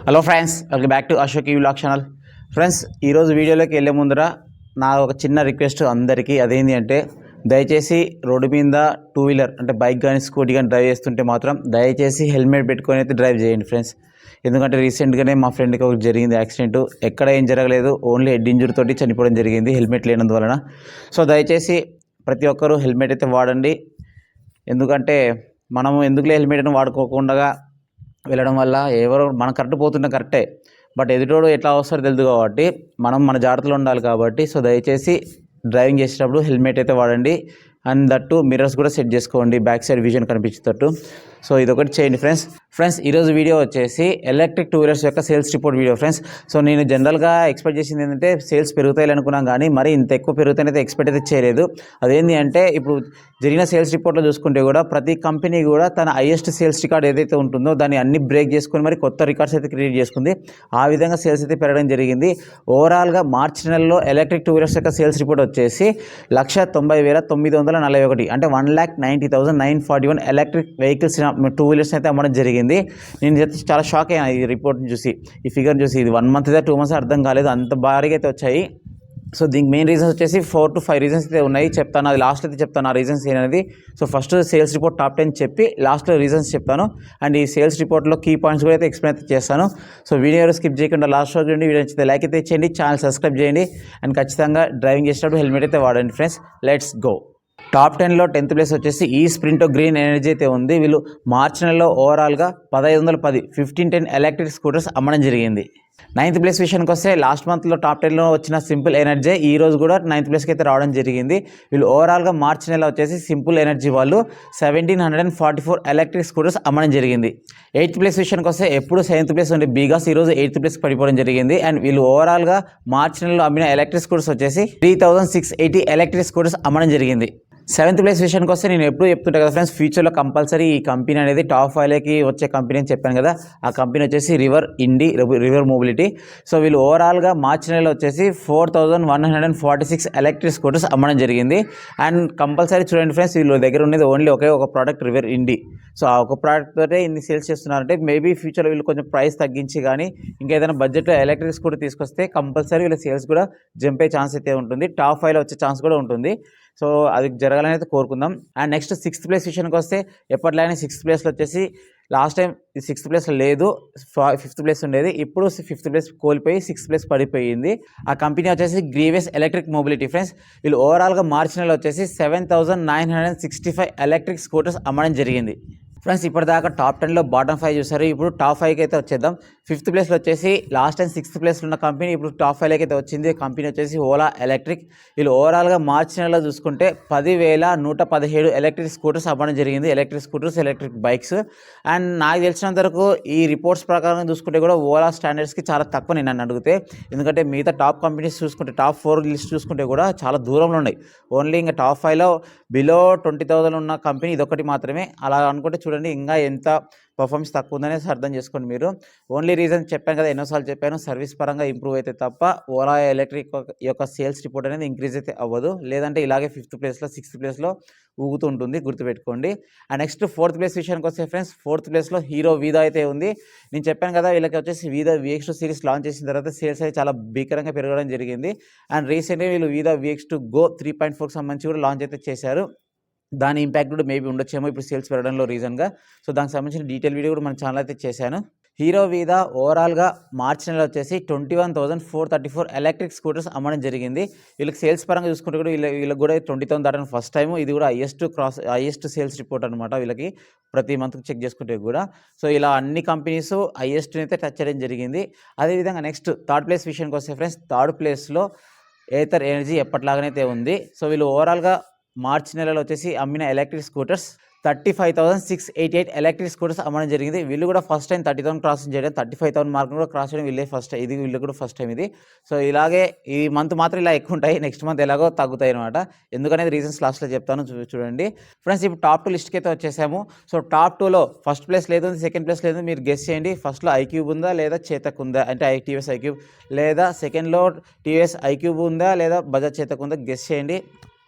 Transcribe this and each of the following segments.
Hello friends, welcome back to Ashok ఈ vlog channel. Friends, ఈరోజు వీడియోలోకి వెళ్ళే ముందర నా ఒక చిన్న రిక్వెస్ట్ అందరికీ. అదేంటి అంటే, దయచేసి రోడ్డు మీద టూ వీలర్ అంటే బైక్ కానీ స్కూటీ కానీ డ్రైవ్ చేస్తుంటే మాత్రం దయచేసి హెల్మెట్ పెట్టుకొని అయితే డ్రైవ్ చేయండి ఫ్రెండ్స్. ఎందుకంటే రీసెంట్గానే మా ఫ్రెండ్కి ఒకటి జరిగింది యాక్సిడెంట్. ఎక్కడ ఏం జరగలేదు, ఓన్లీ హెడ్ ఇంజరీ తోటి చనిపోవడం జరిగింది హెల్మెట్ లేనందువలన. సో దయచేసి ప్రతి ఒక్కరూ హెల్మెట్ అయితే వాడండి. ఎందుకంటే మనము ఎందుకులే హెల్మెట్ని వాడుకోకుండా వెళ్ళడం వల్ల ఎవరో మనం కరెక్ట్ పోతుంటే కరెక్టే, బట్ ఎదుటోడు ఎట్లా వస్తారో తెలియదు కాబట్టి మనం మన జాగ్రత్తలో ఉండాలి కాబట్టి. సో దయచేసి డ్రైవింగ్ చేసేటప్పుడు హెల్మెట్ అయితే వాడండి. అండ్ దట్టు మిర్రర్స్ కూడా సెట్ చేసుకోండి, బ్యాక్ సైడ్ విజన్ కనిపించేటట్టు. సో ఇదొకటి చేయండి ఫ్రెండ్స్. ఈరోజు వీడియో వచ్చేసి ఎలక్ట్రిక్ టూ వీలర్స్ యొక్క sales report video friends. So నేను జనరల్గా ఎక్స్పెక్ట్ చేసింది ఏంటంటే సేల్స్ పెరుగుతాయి అనుకున్నాను, కానీ మరి ఇంత ఎక్కువ పెరుగుతాయని ఎక్స్పెక్ట్ అయితే చేయలేదు. అదేంటి అంటే, ఇప్పుడు జరిగిన సేల్స్ రిపోర్ట్లో చూసుకుంటే కూడా ప్రతి కంపెనీ కూడా తన హైయెస్ట్ సేల్స్ రికార్డ్ ఏదైతే ఉంటుందో దాన్ని అన్ని బ్రేక్ చేసుకొని మరి కొత్త రికార్డ్స్ అయితే క్రియేట్ చేసుకుంది. ఆ విధంగా సేల్స్ అయితే పెరగడం జరిగింది. ఓవరాల్గా మార్చి నెలలో ఎలక్ట్రిక్ టూ వీలర్స్ యొక్క సేల్స్ రిపోర్ట్ వచ్చేసి 190,941 అంటే 1,90,941 ఎలక్ట్రిక్ వెహికల్స్ టూ వీలర్స్ అయితే అమ్మడం జరిగింది. నేను చాలా షాక్ అయ్యాను ఈ రిపోర్ట్ని చూసి, ఈ ఫిగర్ చూసి. ఇది 1 మంత్ 2 మంత్స్ అర్థం కాలేదు, అంత భారీగా అయితే వచ్చాయి. సో దీనికి మెయిన్ రీజన్స్ వచ్చేసి 4 to 5 రీజన్స్ అయితే ఉన్నాయి. చెప్తాను, అది లాస్ట్ అయితే చెప్తాను ఆ రీజన్స్ ఏంటనేది. So first sales report top 10 చెప్పి లాస్ట్లో రీజన్స్ చెప్తాను. అండ్ ఈ సేల్స్ రిపోర్ట్లో కీ పాయింట్స్ కూడా అయితే ఎక్స్ప్లెయిన్ అయితే చేస్తాను. సో వీడియో స్కిప్ చేయకుండా లాస్ట్ రోజు నుండి వీడియో నచ్చితే లైక్ అయితే చేయండి, ఛానల్ సబ్స్క్రైబ్ చేయండి. అండ్ ఖచ్చితంగా డ్రైవింగ్ చేసేటప్పుడు హెల్మెట్ అయితే వాడండి ఫ్రెండ్స్. Let's go. టాప్ 10లో 10th ప్లేస్ వచ్చేసి ఈ స్ప్రింటో గ్రీన్ ఎనర్జీ అయితే ఉంది. వీళ్ళు మార్చి నెలలో ఓవరాల్గా 1510 1510 ఎలక్ట్రిక్ స్కూటర్స్ అమ్మడం జరిగింది. 9th ప్లేస్ విషయానికి వస్తే లాస్ట్ మంత్లో టాప్ 10లో వచ్చిన సింపుల్ ఎనర్జీ ఈ రోజు కూడా 9th ప్లేస్కి అయితే రావడం జరిగింది. వీళ్ళు ఓవరాల్గా మార్చి నెల వచ్చేసి సింపుల్ ఎనర్జీ వాళ్ళు 1744 ఎలక్ట్రిక్ స్కూటర్స్ అమ్మడం జరిగింది. 8th ప్లేస్ విషయానికి వస్తే ఎప్పుడు 7th ప్లేస్ ఉండే బీగాస్ ఈరోజు 8th ప్లేస్కి పడిపోవడం జరిగింది. అండ్ వీళ్ళు ఓవరాల్గా మార్చి నెలలో అమ్మిన ఎలక్ట్రిక్ స్కూటర్స్ వచ్చేసి 3680 ఎలక్ట్రిక్ స్కూటర్స్ అమ్మడం జరిగింది. 7th ప్లేస్ విషయానికి వస్తే నేను ఎప్పుడు చెప్తుంటా కదా ఫ్రెండ్స్, ఫ్యూచర్లో కంపల్సరీ ఈ కంపెనీ అనేది టాప్ 5లోకి వచ్చే కంపెనీ అని చెప్పాను కదా. ఆ కంపెనీ వచ్చేసి రివర్ మొబిలిటీ. సో వీళ్ళు ఓవరాల్గా మార్చి నెలలో వచ్చేసి 4146 ఎలక్ట్రిక్ స్కూటర్స్ అమ్మడం జరిగింది. అండ్ కంపల్సరీ చూడండి ఫ్రెండ్స్, వీళ్ళ దగ్గర ఉన్నది ఓన్లీ ఒకే ఒక ప్రోడక్ట్, రివర్ ఇండి. సో ఆ ఒక ప్రోడక్ట్ తోటే ఇన్ని సేల్స్ చేస్తున్నారంటే మేబీ ఫ్యూచర్లో వీళ్ళు కొంచెం ప్రైస్ తగ్గించి కానీ ఇంకా ఏదైనా బడ్జెట్లో ఎలక్ట్రిక్ స్కూటర్ తీసుకొస్తే కంపల్సరీ వీళ్ళ సేల్స్ కూడా జంప్ అయ్యే ఛాన్స్ అయితే ఉంటుంది, టాప్ 5లో వచ్చే ఛాన్స్ కూడా ఉంటుంది. సో అది జరగాలని అయితే కోరుకుందాం. అండ్ నెక్స్ట్ 6th ప్లేస్ విషయానికి వస్తే ఎప్పటిలానే 6th ప్లేస్లో వచ్చేసి లాస్ట్ టైం 6th ప్లేస్లో లేదు, 5th ప్లేస్ ఉండేది. ఇప్పుడు 5th ప్లేస్ కోల్పోయి 6th ప్లేస్ పడిపోయింది. ఆ కంపెనీ వచ్చేసి గ్రీవియస్ ఎలక్ట్రిక్ మొబిలిటీ ఫ్రెండ్స్. వీళ్ళు ఓవరాల్గా మార్చి నెలలో వచ్చేసి 7965 ఎలక్ట్రిక్ స్కూటర్స్ అమ్మడం జరిగింది. ఫ్రెండ్స్, ఇప్పటిదాకా టాప్ 10లో బాటమ్ 5 చూసారు. ఇప్పుడు టాప్ 5కి అయితే వచ్చేద్దాం. 5th ప్లేస్లో వచ్చేసి లాస్ట్ టైం 6th ప్లేస్లో ఉన్న కంపెనీ ఇప్పుడు టాప్ 5లోకి అయితే వచ్చింది. కంపెనీ వచ్చేసి ఓలా ఎలక్ట్రిక్. వీళ్ళు ఓవరాల్గా మార్చి నెలలో చూసుకుంటే 10,117 ఎలక్ట్రిక్ స్కూటర్స్ అమ్మడం జరిగింది. Electric scooters, electric bikes. And నాకు తెలిసినంత వరకు ఈ రిపోర్ట్స్ ప్రకారం చూసుకుంటే కూడా ఓలా స్టాండర్డ్స్కి చాలా తక్కువ నేను నన్ను అడిగితే. ఎందుకంటే మిగతా టాప్ కంపెనీస్ చూసుకుంటే టాప్ 4 లిస్ట్ చూసుకుంటే కూడా చాలా దూరంలో ఉన్నాయి. ఓన్లీ ఇంకా టాప్ 5లో బిలో 20,000 ఉన్న కంపెనీ ఇదొకటి మాత్రమే. అలా అనుకుంటే చూడండి ఇంకా ఎంత పర్ఫార్మెన్స్ తక్కువ ఉందనేసి అర్థం చేసుకోండి మీరు. ఓన్లీ రీజన్ చెప్పాను కదా, ఎన్నోసార్లు చెప్పాను, సర్వీస్ పరంగా ఇంప్రూవ్ అయితే తప్ప ఓలా ఎలక్ట్రిక్ యొక్క సేల్స్ రిపోర్ట్ అనేది ఇంక్రీజ్ అయితే అవ్వదు. లేదంటే ఇలాగే 5th ప్లేస్లో 6th ప్లేస్లో ఊగుతూ ఉంటుంది, గుర్తుపెట్టుకోండి. అండ్ నెక్స్ట్ 4th ప్లేస్ విషయానికి వస్తే ఫ్రెండ్స్, 4th ప్లేస్లో హీరో వీదా అయితే ఉంది. నేను చెప్పాను కదా, వీళ్ళకి వచ్చేసి వీదా VX2 సిరీస్ లాంచ్ చేసిన తర్వాత సేల్స్ అయితే చాలా భీకరంగా పెరగడం జరిగింది. అండ్ రీసెంట్గా వీళ్ళు వీదా VX2 Go 3.4కి సంబంధించి కూడా లాంచ్ అయితే చేశారు. దాని ఇంపాక్ట్ కూడా మేబీ ఉండొచ్చేమో ఇప్పుడు సేల్స్ పెరగడంలో రీజన్గా. సో దానికి సంబంధించిన డీటెయిల్ వీడియో కూడా మన ఛానల్ అయితే చేశాను. హీరో వీదా ఓవరాల్గా మార్చి నెలలో వచ్చేసి 21,434 ఎలక్ట్రిక్ స్కూటర్స్ అమ్మడం జరిగింది. వీళ్ళకి సేల్స్ పరంగా చూసుకుంటే కూడా వీళ్ళకి కూడా 20,000 దాటని ఫస్ట్ టైం. ఇది కూడా హైయెస్ట్ సేల్స్ రిపోర్ట్ అనమాట వీళ్ళకి, ప్రతి మంత్కి చెక్ చేసుకుంటే కూడా. సో ఇలా అన్ని కంపెనీస్ హైయెస్ట్ అయితే టచ్ చేయడం జరిగింది. అదేవిధంగా నెక్స్ట్ 3rd ప్లేస్ విషయానికి వస్తే ఫ్రెండ్స్, 3rd ప్లేస్లో ఏథర్ ఎనర్జీ ఎప్పటిలాగానైతే ఉంది. సో వీళ్ళు ఓవరాల్గా మార్చి నెలలో వచ్చేసి అమ్మిన ఎలక్ట్రిక్ స్కూటర్స్ 35,688 ఎలక్ట్రిక్ స్కూటర్స్ అమ్మడం జరిగింది. వీళ్ళు కూడా ఫస్ట్ టైం 30,000 క్రాస్ చేయడం, 35,000 మార్క్ కూడా క్రాస్ చేయడం వీళ్ళే ఫస్ట్ టైం. వీళ్ళు కూడా ఫస్ట్ టైం ఇది. సో ఇలాగే ఈ మంత్ మాత్రం ఇలా ఎక్కువ ఉంటాయి, నెక్స్ట్ మంత్ ఎలాగో తగ్గుతాయి అనమాట. ఎందుకనేది రీజన్స్ లాస్ట్లో చెప్తాను, చూడండి ఫ్రెండ్స్. ఇప్పుడు టాప్ 2 లిస్ట్కి అయితే వచ్చేసాము. సో టాప్ 2లో ఫస్ట్ ప్లేస్ లేదు, 2nd ప్లేస్ లేదు, మీరు గెస్ చేయండి. ఫస్ట్లో ఐక్యూబ్ ఉందా లేదా చేతక్ ఉందా, అంటే TVS ఐక్యూబ్, లేదా సెకండ్లో TVS ఐక్యూబ్ ఉందా లేదా బజాజ్ చేతక్ ఉందా, గెస్ చేయండి.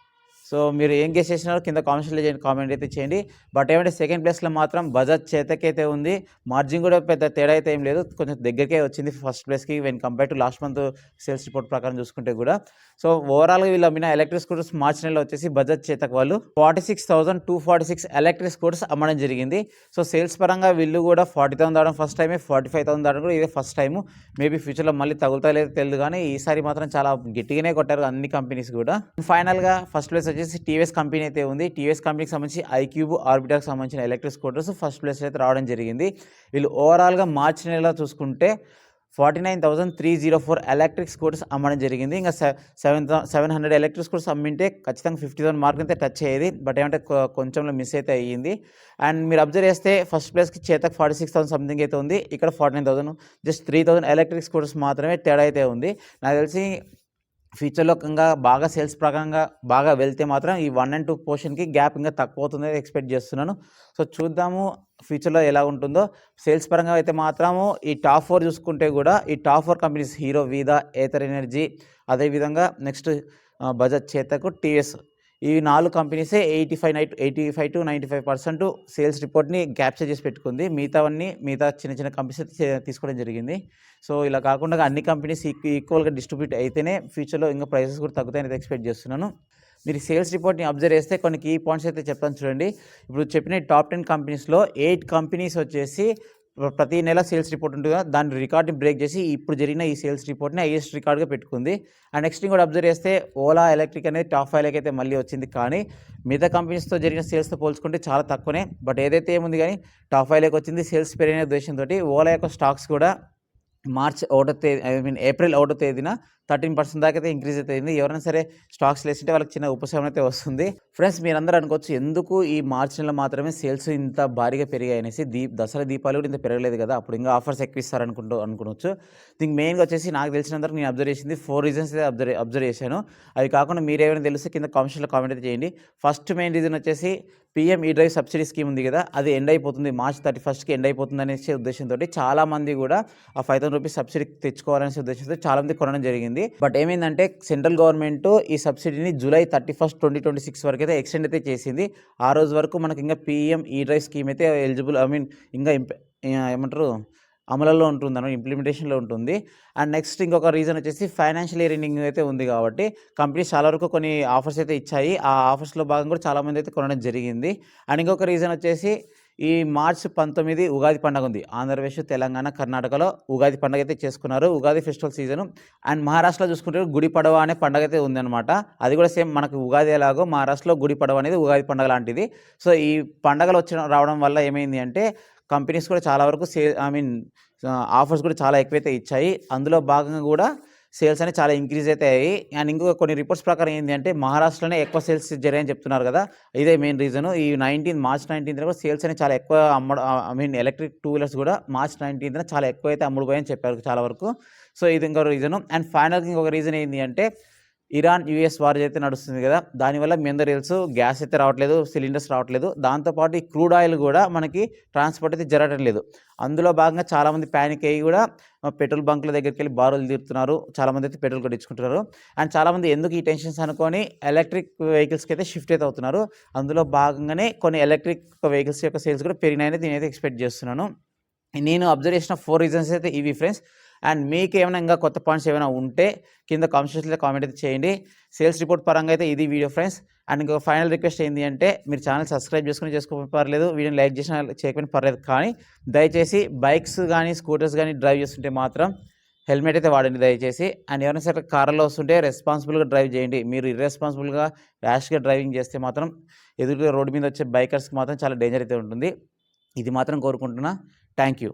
సో మీరు ఏం గెస్ చేసినారో కింద కామెంట్ అయితే చేయండి. బట్ ఏమంటే సెకండ్ ప్లేస్లో మాత్రం బజాజ్ చేతక్ అయితే ఉంది. మార్జిన్ కూడా పెద్ద తేడా అయితే ఏం లేదు, కొంచెం దగ్గరకే వచ్చింది ఫస్ట్ ప్లేస్కి when compare to last month sales report ప్రకారం చూసుకుంటే కూడా. సో ఓవరాల్గా వీళ్ళు అమ్మిన ఎలక్ట్రిక్ స్కూటర్స్ మార్చి నెలలో వచ్చేసి బజాజ్ చేతక్ వాళ్ళు 46,246 ఎలక్ట్రిక్ స్కూటర్స్ అమ్మడం జరిగింది. సో సేల్స్ పరంగా వీళ్ళు కూడా 40,000 దావడం ఫస్ట్ టైమే, 45,000 దావడం కూడా ఇదే ఫస్ట్ టైము. మేబీ ఫ్యూచర్లో మళ్ళీ తగులుతా లేదు తెలియదు, కానీ ఈసారి మాత్రం చాలా గట్టిగానే కొట్టారు అన్ని కంపెనీస్ కూడా. ఫైనల్గా ఫస్ట్ ప్లేస్ వచ్చేసి టీవీఎస్ కంపెనీ అయితే ఉంది. టీవీఎస్ కంపెనీకి సంబంధించి ఐక్యూబ్, ఆర్బిటాకి సంబంధించిన ఎలక్ట్రిక్ స్కూటర్స్ ఫస్ట్ ప్లేస్ అయితే రావడం జరిగింది. వీళ్ళు ఓవరాల్గా మార్చి నెలలో చూసుకుంటే 49,304 ఎలక్ట్రిక్ స్కూటర్స్ అమ్మడం జరిగింది. ఇంకా 700 ఎలక్ట్రిక్ స్కూటర్స్ అమ్మింటే ఖచ్చితంగా 50,000 మార్క్ అయితే టచ్ అయ్యేది. బట్ ఏమంటే కొంచెంలో మిస్ అయితే అయ్యింది. అండ్ మీరు అబ్జర్వ్ చేస్తే ఫస్ట్ ప్లేస్కి చేతక్ 46,000 సంథింగ్ అయితే ఉంది, ఇక్కడ 49,000, జస్ట్ 3,000 ఎలక్ట్రిక్ స్కూటర్స్ మాత్రమే తేడా అయితే ఉంది. నాకు తెలిసి ఫ్యూచర్లో ఇంకా బాగా సేల్స్ ప్రకారంగా బాగా వెళ్తే మాత్రం ఈ 1 and 2 పోర్షన్కి గ్యాప్ ఇంకా తక్కువ అవుతుందని ఎక్స్పెక్ట్ చేస్తున్నాను. సో చూద్దాము ఫ్యూచర్లో ఎలా ఉంటుందో. సేల్స్ పరంగా అయితే మాత్రము ఈ టాప్ 4 చూసుకుంటే కూడా ఈ టాప్ 4 కంపెనీస్ హీరో, వీదా, ఏథర్ ఎనర్జీ, అదేవిధంగా నెక్స్ట్ బజాజ్ చేతక్, టీవీఎస్, ఈ 4 కంపెనీసే 85 to 95% సేల్స్ రిపోర్ట్ని క్యాప్చర్ చేసి పెట్టుకుంది. మిగతా చిన్న కంపెనీస్ అయితే తీసుకోవడం జరిగింది. సో ఇలా కాకుండా అన్ని కంపెనీస్ ఈక్వల్గా డిస్ట్రిబ్యూట్ అయితేనే ఫ్యూచర్లో ఇంకా ప్రైసెస్ కూడా తగ్గుతాయని ఎక్స్పెక్ట్ చేస్తున్నాను. మీరు సేల్స్ రిపోర్ట్ని అబ్జర్వ్ చేస్తే కొన్ని కీ పాయింట్స్ అయితే చెప్తాను చూడండి. ఇప్పుడు చెప్పిన టాప్ 10 కంపెనీస్లో 8 కంపెనీస్ వచ్చేసి ప్రతి నెల సేల్స్ రిపోర్ట్ ఉంటుంది కదా, దాని రికార్డ్ని బ్రేక్ చేసి ఇప్పుడు జరిగిన ఈ సేల్స్ రిపోర్ట్ని హైయెస్ట్ రికార్డ్గా పెట్టుకుంది. అండ్ నెక్స్ట్ కూడా అబ్జర్వ్ చేస్తే ఓలా ఎలక్ట్రిక్ అనేది టాప్ 5లోకి అయితే మళ్ళీ వచ్చింది, కానీ మిగతా కంపెనీస్తో జరిగిన సేల్స్తో పోల్చుకుంటే చాలా తక్కువనే. బట్ ఏదైతే ఏముంది కానీ టాప్ 5లోకి వచ్చింది సేల్స్ పెరిగిన ఉద్దేశంతో. ఓలా యొక్క స్టాక్స్ కూడా ఏప్రిల్ 1వ తేదీన 13% దాకా అయితే ఇంక్రీజ్ అవుతుంది. ఎవరైనా సరే స్టాక్స్ లేసింటే వాళ్ళకి చిన్న ఉపశమనం అయితే వస్తుంది. ఫ్రెండ్స్ మీరందరూ అనుకోవచ్చు ఎందుకు ఈ మార్చి నెలలో మాత్రమే సేల్స్ ఇంత భారీగా పెరిగాయి అనేసి. దసరా దీపావళి కూడా ఇంత పెరగలేదు కదా, అప్పుడు ఇంకా ఆఫర్స్ ఎక్కువ అనుకోవచ్చు. దీనికి మెయిన్గా వచ్చేసి నాకు తెలిసినంతవరకు నేను అబ్జర్వ్ చేసింది 4 రీజన్స్ అయితే అబ్జర్వ్ చేశాను. అవి కాకుండా మీరు ఏమైనా తెలిస్తే కింద కామెంట్స్లో కామెంట్ అయితే చేయండి. ఫస్ట్ మెయిన్ రీజన్ వచ్చేసి PM ఈ-డ్రైవ్ సబ్సిడీ స్కీమ్ ఉంది కదా, అది ఎండ్ అయిపోతుంది, మార్చ్ 31కి ఎండ్ అయిపోతుంది అనేసి ఉద్దేశంతో చాలామంది కూడా ఆ 5,000 రూపీస్ సబ్సిడీ తెచ్చుకోవాలనే ఉద్దేశంతో చాలామంది కొనడం జరిగింది. బట్ ఏమైందంటే సెంట్రల్ గవర్నమెంట్ ఈ సబ్సిడీని జూలై 31, 2026 వరకు అయితే ఎక్స్టెండ్ అయితే చేసింది. ఆ రోజు వరకు మనకి ఇంకా PM ఈ-డ్రైవ్ స్కీమ్ అయితే ఎలిజిబుల్, ఇంకా ఏమంటారు అమలులో ఉంటుంది, ఇంప్లిమెంటేషన్లో ఉంటుంది. అండ్ నెక్స్ట్ ఇంకొక రీజన్ వచ్చేసి ఫైనాన్షియల్ ఇయర్ ఎండింగ్ అయితే ఉంది కాబట్టి కంపెనీస్ చాలా వరకు కొన్ని ఆఫర్స్ అయితే ఇచ్చాయి. ఆ ఆఫర్స్లో భాగంగా కూడా చాలామంది అయితే కొనడం జరిగింది. అండ్ ఇంకొక రీజన్ వచ్చేసి ఈ మార్చి 19 ఉగాది పండుగ ఉంది. ఆంధ్రప్రదేశ్, తెలంగాణ, కర్ణాటకలో ఉగాది పండుగ అయితే చేసుకున్నారు, ఉగాది ఫెస్టివల్ సీజను. అండ్ మహారాష్ట్రలో చూసుకుంటే గుడి పడవ అనే పండుగ అయితే ఉందన్నమాట. అది కూడా సేమ్ మనకు ఉగాది ఎలాగో మహారాష్ట్రలో గుడి పడవ అనేది ఉగాది పండుగ లాంటిది. సో ఈ పండుగలు రావడం వల్ల ఏమైంది అంటే కంపెనీస్ కూడా చాలా వరకు ఆఫర్స్ కూడా చాలా ఎక్కువైతే ఇచ్చాయి. అందులో భాగంగా కూడా సేల్స్ అనేవి చాలా ఇంక్రీజ్ అయితే అయ్యాయి. అండ్ ఇంకొక కొన్ని రిపోర్ట్స్ ప్రకారం ఏంటి అంటే మహారాష్ట్రలోనే ఎక్కువ సేల్స్ జరిగాయని చెప్తున్నారు కదా, ఇదే మెయిన్ రీజను. ఈ మార్చ్ 19 కూడా సేల్స్ అనేవి చాలా ఎక్కువ ఎలక్ట్రిక్ 2 వీలర్స్ కూడా మార్చ్ 19 చాలా ఎక్కువ అయితే అమ్ముడుపోయాయని చెప్పారు చాలా వరకు. సో ఇది ఇంకొక రీజను. అండ్ ఫైనల్గా ఇంకొక రీజన్ ఏంటి అంటే ఇరాన్ US వార్ అయితే నడుస్తుంది కదా, దానివల్ల మీ అందరూ తెలుసు గ్యాస్ అయితే రావట్లేదు, సిలిండర్స్ రావట్లేదు. దాంతోపాటు ఈ క్రూడ్ ఆయిల్ కూడా మనకి ట్రాన్స్పోర్ట్ అయితే జరగడం లేదు. అందులో భాగంగా చాలామంది ప్యానిక్ అయ్యి కూడా పెట్రోల్ బంకుల దగ్గరికి వెళ్ళి బారులు తీరుతున్నారు, చాలామంది అయితే పెట్రోల్ కొట్టించుకుంటున్నారు. అండ్ చాలామంది ఎందుకు ఈ టెన్షన్స్ అనుకొని ఎలక్ట్రిక్ వెహికల్స్కి అయితే షిఫ్ట్ అయితే అవుతున్నారు. అందులో భాగంగానే కొన్ని ఎలక్ట్రిక్ వెహికల్స్ యొక్క సేల్స్ కూడా పెరిగినాయని నేనైతే ఎక్స్పెక్ట్ చేస్తున్నాను. నేను అబ్జర్వ్ చేసిన 4 రీజన్స్ అయితే ఇవి ఫ్రెండ్స్. అండ్ మీకు ఏమైనా ఇంకా కొత్త పాయింట్స్ ఏమైనా ఉంటే కింద కామెంట్స్లో కామెంట్ అయితే చేయండి. సేల్స్ రిపోర్ట్ పరంగా అయితే ఇది వీడియో ఫ్రెండ్స్. అండ్ ఇంకొక ఫైనల్ రిక్వెస్ట్ ఏంటి అంటే మీరు ఛానల్ సబ్స్క్రైబ్ చేసుకోకపోతే పర్లేదు, వీడియోని లైక్ చేసిన చేయకపోయినా పర్లేదు, కానీ దయచేసి బైక్స్ కానీ స్కూటర్స్ కానీ డ్రైవ్ చేస్తుంటే మాత్రం హెల్మెట్ అయితే వాడండి దయచేసి. అండ్ ఎవరైనా సరే కార్లో వస్తుంటే రెస్పాన్సిబుల్గా డ్రైవ్ చేయండి. మీరు ఇర్రెస్పాన్సిబుల్గా ర్యాష్గా డ్రైవింగ్ చేస్తే మాత్రం ఎదురుగా రోడ్డు మీద వచ్చే బైకర్స్కి మాత్రం చాలా డేంజర్ అయితే ఉంటుంది. ఇది మాత్రం కోరుకుంటున్నా. Thank you.